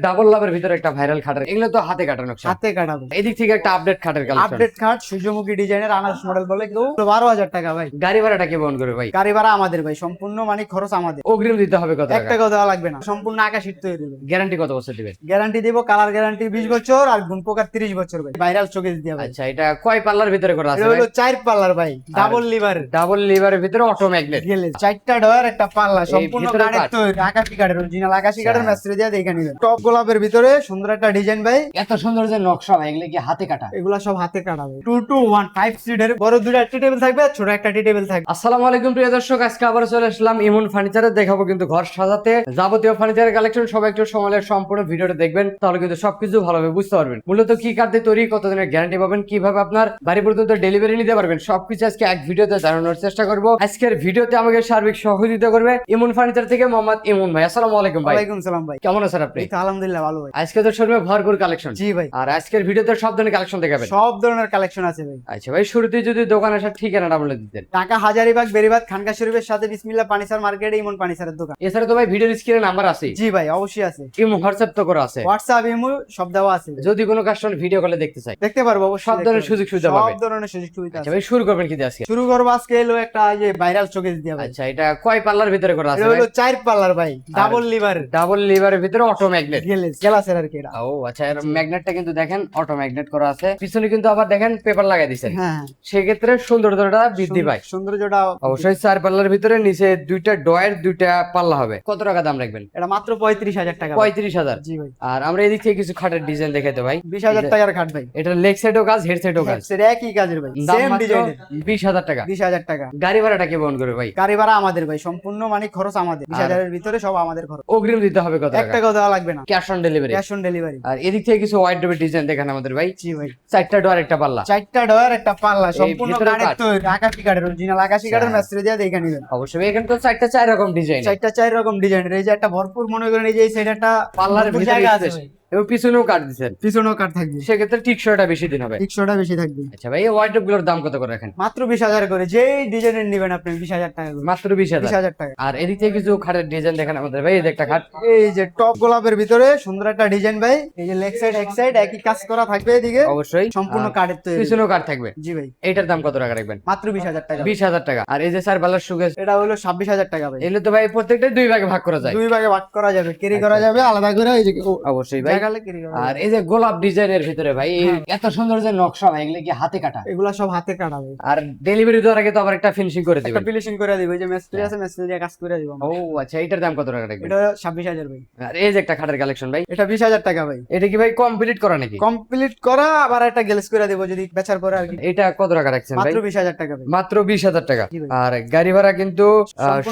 Double লাভের ভিতরে একটা ভাইরাল খাটের, এগুলো তো হাতে কাটানো, হাতে কাটাবো। এদিক থেকে একটা আপডেট খাটের কালেকশন। আপডেট খাট সূর্যমুখী ডিজাইনের আনারস মডেল বলে কেউ 12,000 টাকা ভাই। গাড়ি ভাড়াটা কে বহন করে ভাই? গাড়ি ভাড়া আমাদের ভাই, সম্পূর্ণ মানে খরচ আমাদের। অগ্রিম দিতে হবে কত 1 টাকা? টাকাও দেওয়া লাগবে না, সম্পূর্ণ আকাশ ইট তৈরি হবে। গ্যারান্টি কত বছর দিবেন? গ্যারান্টি দিব, কালার গ্যারান্টি 20 বছর আর গুণ প্রকার 30 বছর ভাই। ভাইরাল চোখে দিয়ে ভাই। আচ্ছা, এটা কয় পাল্লার ভিতরে করা আছে এটা ভাই? হলো 4 পাল্লার ভাই, ডাবল লিভার। ডাবল লিভারের ভিতরে অটো ম্যাগনেট, গেলে 4টা ডয়ার একটা পাল্লা, সম্পূর্ণ ভিতরে কাঠের কাঠ। তৈরি, আকাশি কাঠের, অরিজিনাল আকাশি কাঠের আচ্ছা। মিস্ত্রি দিয়ে দেখে নিবেন। টপ গোলাপের ভিতরে সুন্দর একটা ডিজাইন ভাই। এত সুন্দর যে নকশা ভাই, এগুলো কি হাতে কাটা? এগুলা সব হাতে কাটা ভাই। 2 to 1 5 সিটের বড় দুটো টি টেবিল থাকবে, ছোট একটা টি টেবিল থাকবে। আসসালামু আলাইকুম প্রিয় দর্শক, আজকে আবার চলে আসলাম ইমন ফার্নিচারে। দেখাবো কিন্তু ঘর সাজাতে যাবতীয় ফার্নিচারের কালেকশন। সবাই একটু সময়ের সম্পূর্ণ ভিডিওটা দেখবেন, তাহলে কিন্তু সবকিছু ভালোভাবে বুঝতে পারবেন। মূলত কি কাঠ দিয়ে তৈরি, কতদিনের গ্যারান্টি পাবেন, কিভাবে আপনার বাড়ি পর্যন্ত ডেলিভারি নিতে পারবেন, সবকিছু আজকে এক ভিডিওতে জানানোর চেষ্টা করব। আজকের ভিডিওতে আমাকে সার্বিক সহযোগিতা করবে ইমন ফার্নিচার থেকে মোহাম্মদ ইমন ভাই। আসসালামু আলাইকুম ভাই। ওয়ালাইকুম সালাম ভাই। কেমন আছেন আপনি? এই তো আলহামদুলিল্লাহ ভালো ভাই। আজকে তো শোরুমে ভরপুর কালেকশন। জি ভাই, আর আজকের ভিডিওতে সব ধরনের কালেকশন দেখাবেন। সব ধরনের কালেকশন আছে ভাই। আচ্ছা ভাই, শুরুতে যদি দোকান আসার ঠিকানাটা বলে দিতেন। ঢাকা হাজারীবাগ বেরিবাদ খানকা শরীফের সাথে বিসমিল্লাহ পানিসার মার্কেটে ইমন পানিসারের দোকান। এছাড়া তো ভাই ভিডিওর স্ক্রিনে নাম্বার আছে, জি ভাই অবশ্যই আছে। ইমো হোয়াটসঅ্যাপ তো করা আছে। হোয়াটসঅ্যাপ ইমো সব দেওয়া আছে ভাই। যদি কোনো কাস্টমার ভিডিও কলে দেখতে চায় দেখতে পারবো অবশ্যই, সব দেখতে ধরনের পারবো। সুযোগ সুবিধা পাবে। সব ধরনের সুযোগ সুবিধা আচ্ছা আছে। ভাই, শুরু করবেন কি দিয়ে আজকে? শুরু করবো আজকে এলো একটা এই যে ভাইরাল চোখে দিয়ে ভাই। আচ্ছা, এটা কয় পাল্লার ভিতরে করা আছে এটা হলো 4 পাল্লার ভাই, ডাবল লিভার। ডাবল লিভারের ভিতরে অটো ম্যাগনেট। গ্লাসের আর কি এটা। ও আচ্ছা, এর ম্যাগনেটটা কিন্তু দেখেন অটো ম্যাগনেট করা আছে। পিছনে কিন্তু আবার দেখেন পেপার লাগাই দিয়েছেন। হ্যাঁ, সেক্ষেত্রে সৌন্দর্যটা বৃদ্ধি পায়। সৌন্দর্যটা অবশ্যই 4 পাল্লার ভিতরে নিচে দুইটা ডয়ের দুইটা পাল্লা হবে। কত টাকা দাম রাখবেন? এটা মাত্র 35,000 টাকা ভাই। 35,000। জি ভাই। আর আমরা এদিক থেকে কিছু খাটের ডিজাইন দেখাইতে ভাই। 20,000 টাকার খাট ভাই। এটা লেগ সাইডও কাজ, হেড সাইডও কাজ, সেটা একই কাজের ভাই, দাম সেম মাত্র ডিজাইনের। 20,000 টাকা। 20,000 টাকা। গাড়ি ভাড়াটা কে বহন করে ভাই? গাড়ি ভাড়া আমাদের ভাই, সম্পূর্ণ মানে খরচ আমাদের। 20,000 এর ভিতরে সব আমাদের খরচ। অগ্রিম দিতে হবে কত 1 টাকা? টাকাও দেওয়া লাগবে না, cash on delivery. Cash on delivery. আর এদিক থেকে কিছু ওয়াইড ডোবের ডিজাইন দেখান আমাদের ভাই। জি ভাই। 4টা ডোর একটা পাল্লা। 4টা ডয়ার একটা পাল্লা, সম্পূর্ণ ভিতরে কাঠের কাঠ। তৈরি, আকাশি কাঠের, অরিজিনাল আকাশি কাঠের মিস্ত্রি দিয়ে দেখে নিবেন। অবশ্যই এখানে তো 4টা 4 রকম ডিজাইন। 4টা 4 রকম ডিজাইনের। এই যে একটা ভরপুর মনে করেন, এই যে এই সাইড একটা পাল্লার ভরপুর ভিতরে জায়গা আছে space। ভাই। এবং পিছনেও কাট দিচ্ছেন, পিছনেও কাঠ থাকবে, সেক্ষেত্রে টিকসইটা বেশি দিন হবে। 100টা বেশি থাকবে। আচ্ছা ভাই, এই ওয়াইড গুলোর দাম কত করে রাখেন? মাত্র 20,000 করে, যেই ডিজাইনের নিবেন আপনি 20,000 টাকা করে। মাত্র 20,000। 20,000 টাকা। আর এদিক থেকে কিছু খাটের ডিজাইন দেখেন আমাদের ভাই। এই যে একটা খাট, এই যে টপ গোলাপের ভিতরে সুন্দর একটা ডিজাইন ভাই। এই যে লেগ সাইড এক সাইড একই কাজ করা থাকবে, এদিকে অবশ্যই সম্পূর্ণ কাঠের তৈরি। পিছনেও কাট থাকবে। জি ভাই। এইটার দাম কত টাকা রাখবেন? মাত্র 20,000 টাকা। 20,000 টাকা। আর এই যে 4 পাল্লার সুকেস, এটা হলো 26,000 টাকা ভাই। এগুলো তো ভাই প্রত্যেকটা দুই ভাগে ভাগ করা যায়। দুই ভাগে ভাগ করা যাবে, ক্যারি করা যাবে আলাদা করে। এই যে অবশ্যই ভাই। জায়গালে ক্যারি করা আর যাবে। এই যে গোলাপ ডিজাইনের ভিতরে ভাই, এই এত সুন্দর যে নকশা ভাই, এগুলো কি হাতে কাটা? এগুলা সব হাতে কাটা ভাই। আর ডেলিভারি দেওয়ার আগে তো আবার একটা ফিনিশিং করে একটা দিবেন। ফিনিশিং করে দিব, এই যে মিস্ত্রি আছে, মিস্ত্রি দিয়ে কাজ করে দিব। ও আচ্ছা, এটার দাম কত টাকা রাখবেন? এটা 26,000 ভাই। আর এই যে একটা খাটের কালেকশন ভাই, এটা 20,000 টাকা ভাই। এটা কি ভাই কমপ্লিট করা নাকি? কমপ্লিট করা, আবার একটা গ্লেজ করে দেব যদি বেচার পরে আর কি। এটা কত টাকা রাখছেন ভাই? মাত্র 20,000 টাকা ভাই। মাত্র 20,000 টাকা। জি ভাই। আর গাড়ি ভাড়া কিন্তু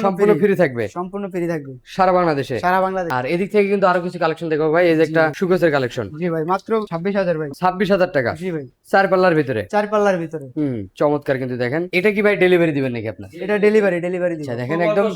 সম্পূর্ণ free। ফ্রি থাকবে সম্পূর্ণ ফ্রি থাকবে সারা বাংলাদেশে। সারা বাংলাদেশ। আর এদিক থেকে কিন্তু আরো কিছু কালেকশন দেখো ভাই। এই যে একটা সুকেসের কালেকশন, জি ভাই, মাত্র 26,000 ভাই। 26,000 টাকা। জি ভাই। 4 পাল্লার ভিতরে। 4 পাল্লার ভিতরে। চমৎকার কিন্তু দেখেন। এটা কি ভাই ডেলিভারি দিবেন নাকি আপনার? এটা ডেলিভারি দিব। আচ্ছা দেখেন, একদম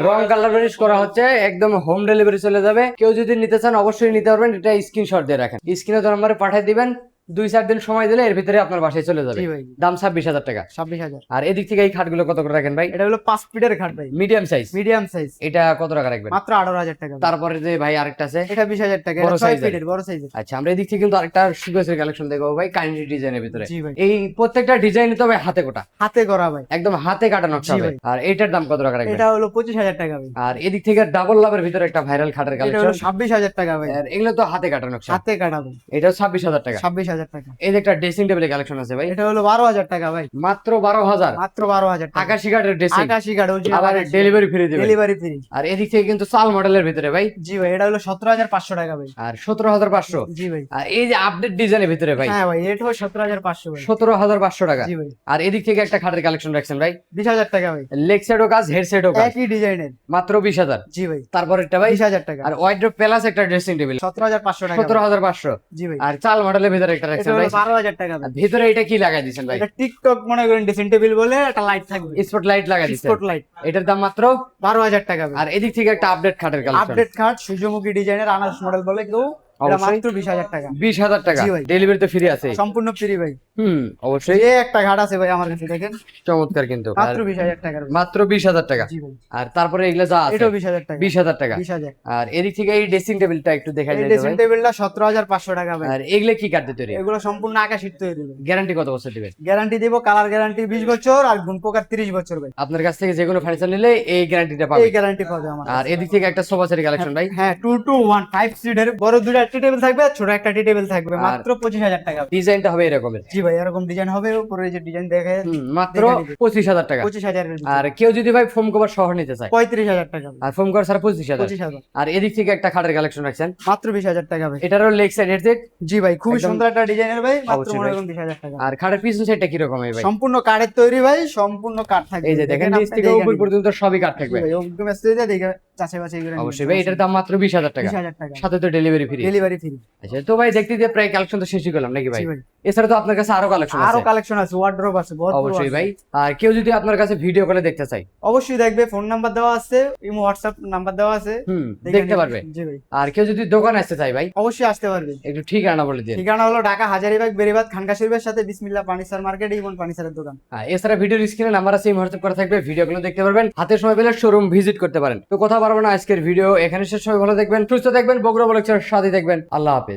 রং কালার ফিনিশ করা হচ্ছে, একদম হোম ডেলিভারি চলে যাবে। কেউ যদি নিতে চান অবশ্যই নিতে পারবেন। এটা স্ক্রিনশট দিয়ে রাখেন, স্ক্রিনে তো নাম্বারে পাঠিয়ে দিবেন। 2-4 দিন সময় দিলে এর ভিতরে আপনার বাসায় চলে যাবে। জি ভাই। দাম 26,000 টাকা। 26,000। আর এদিক থেকে এই খাটগুলো কত করে রাখেন ভাই? এটা হলো 5 ফিটের খাট ভাই, মিডিয়াম সাইজ। Medium size. এটা কত টাকা রাখবেন? মাত্র 18,000 টাকা ভাই। তারপরে যে ভাই আরেকটা আছে, এটা 20,000 টাকা। বড় এটা 6 size-এর। ফিটের, বড় সাইজের। আচ্ছা আমরা এদিক থেকে কিন্তু আরেকটা সুকেসের কালেকশন দেখবো ভাই, কাইন্ডলি ডিজাইনের ভিতরে। জি ভাই। এই প্রত্যেকটা ডিজাইন তো ভাই হাতে কোটা, হাতে করা ভাই। একদম হাতে কাটা নকশা জি হবে। ভাই। আর এটার দাম কত টাকা রাখবেন? এটা হলো 25,000 টাকা ভাই। আর এদিক থেকে ডাবল লাভের ভিতরে একটা ভাইরাল খাটের এটা হলো কালেকশন, 26,000 টাকা ভাই। আর এগুলো তো হাতে কাটা নকশা। হাতে কাটা ভাই। এটাও 26,000 টাকা। 26,000 টাকা। এই যে একটা ড্রেসিং টেবিলের কালেকশন আছে ভাই, এটা হলো 12,000 টাকা ভাই। মাত্র 12,000। মাত্র 12,000 টাকা। আকাশি কাঠের ড্রেসিং, আকাশি কাঠ, আবার ডেলিভারি ফ্রি দিবেন। Delivery free. আর এদিক থেকে কিন্তু চাল মডেলের ভিতরে ভাই। জি ভাই। এটা হলো 17,500 টাকা ভাই। আর 17,500। জি ভাই। আর এই যে আপডেট ডিজাইনের ভিতরে ভাই, হ্যাঁ ভাই, এটা হলো 17,500 ভাই। 17,500 টাকা। জি ভাই। আর এদিক থেকে একটা খাটের কালেকশন রাখছেন ভাই, 20,000 টাকা ভাই। লেগ সাইডও কাজ, হেড সাইডও কাজ, একই ডিজাইনের। মাত্র 20,000। জি ভাই। তারপরেরটা ভাই 20,000 টাকা। আর ওয়াইড্রপ প্লাস একটা ড্রেসিং টেবিল 17,500 টাকা ভাই। 17,500। জি ভাই। আর চাল মডেলের ভিতরে একটা এটা রাখছেন হলো ভাই। 12,000 টাকা ভাই। আর ভিতরে এটা কি লাগাই দিয়েছেন ভাই? এটা টিকটক মনে করেন ড্রেসিং টেবিল বলে একটা লাইট থাকবে, স্পট লাইট লাগাই দিয়েছেন। Spot light. এটার দাম মাত্র 12,000 টাকা ভাই। আর এদিক থেকে একটা আপডেট খাটের কালেকশন। আপডেট খাট সূর্যমুখী ডিজাইনের আনারস মডেল বলে কেউ এটা অবশ্যই। মাত্র 20,000 টাকা। 20,000 টাকা, জি ভাই। ডেলিভারি তো ফ্রি আছে। সম্পূর্ণ ফ্রি ভাই। অবশ্যই। এই একটা ঘাট আছে ভাই আমার কাছে, দেখেন চমৎকার কিন্তু। মাত্র আর 20,000 টাকার ভাই। মাত্র 20,000 টাকা। জি ভাই। আর তারপরে এগুলা যা আছে এটাও 20,000 টাকা। 20,000 টাকা। 20,000। আর এদিক থেকে এই ড্রেসিং টেবিলটা একটু দেখা এই যায় ড্রেসিং ভাই। টেবিলটা 17,500 টাকা ভাই। আর এগুলা কি কাঠ দিয়ে তৈরি? এগুলো সম্পূর্ণ আকাশিট তৈরি ভাই। গ্যারান্টি কত বছর দিবেন? গ্যারান্টি দিব, কালার গ্যারান্টি 20 বছর আর গুণ পোকার 30 বছর ভাই। আপনার কাছ থেকে যে কোনো ফার্নিচার নিলে এই গ্যারান্টিটা এই পাবে। গ্যারান্টি পাবে আমার আর কাছে। এদিক থেকে একটা সোফা সেট কালেকশন ভাই। হ্যাঁ 2 to 1 5 সিটের বড় দুটো টি টেবিল থাকবে, ছোট একটা টি টেবিল থাকবে, আর মাত্র 25,000 টাকা। ডিজাইনটা হবে এরকমের। জি ভাই, এরকম ডিজাইন হবে, উপরে যে ডিজাইন দেখে মাত্র দেখে নিবে। 25,000 টাকা। 25,000 এর আর কেউ যদি ভাই ফোম কভার সহ নিতে চায় 35,000 টাকা ভাই। আর ফোম কভার ছাড়া 25,000। 25,000 আর এদিক থেকে একটা খাটের কালেকশন রাখছেন মাত্র 20,000 টাকা ভাই। এটারও লেগ সাইড হেড সেট। জি ভাই, খুবই একদম- সুন্দর একটা ডিজাইনের ভাই, মাত্র অবশ্যই মনে ভাই। করুন 20,000 টাকা। আর খাটের পিছন সাইডটা কি রকম ভাই? সম্পূর্ণ কাঠের তৈরি ভাই, সম্পূর্ণ কাঠ থাকবে। এই যে দেখেন নিচ আপনি থেকে দেখে উপর নিবেন। পর্যন্ত সবই কাঠ জি থাকবে। ভাই, একদম স্টেজে দেখে যাচাই বাছাই করে নিবেন। অবশ্যই ভাই, এটার দাম মাত্র 20,000 টাকা। 20,000 টাকা। সাথে তো ডেলিভারি ফ্রি। Delivery free. আচ্ছা তো ভাই দেখতে দিয়ে প্রায় কালেকশন তো শেষই করলাম নাকি ভাই? জি ভাই। এছাড়া তো আপনার কাছে আরো কালেকশন আরো আছে। কালেকশন আছে, ওয়ার্ড্রোব আছে, বহুত অবশ্যই ভাই। আর কেউ যদি আপনার কাছে ভিডিও করে দেখতে চায় অবশ্যই দেখবে, ফোন নাম্বার দেওয়া আছে, ইমো হোয়াটসঅ্যাপ নাম্বার দেওয়া আছে, দেখে দেখতে নিবে। পারবে। জি ভাই, আর কেউ যদি দোকানে আসতে চায় ভাই অবশ্যই আসতে পারবে। একটু ঠিকানা বলে দিন। ঠিকানা হলো ঢাকা হাজারীবাগ বেরিবাদ খানকা শরীফের সাথে বিসমিল্লাহ ফার্নিচার মার্কেট, ইমন ফার্নিচারের দোকান। এছাড়া ভিডিওর স্ক্রিনে নাম্বার আছে, হোয়াটসঅ্যাপ করা থাকবে, ভিডিওগুলো দেখতে পারবেন। হাতে সময় পেলে শোরুম ভিজিট করতে পারেন। তো কথা পারবো না, আজকের ভিডিও এখানে শেষ। সবাই ভালো দেখবেন, সুস্থ থাকবেন, বগুড়া ব্লগসের সাথে দেখবেন। আল্লাহ হাফেজ।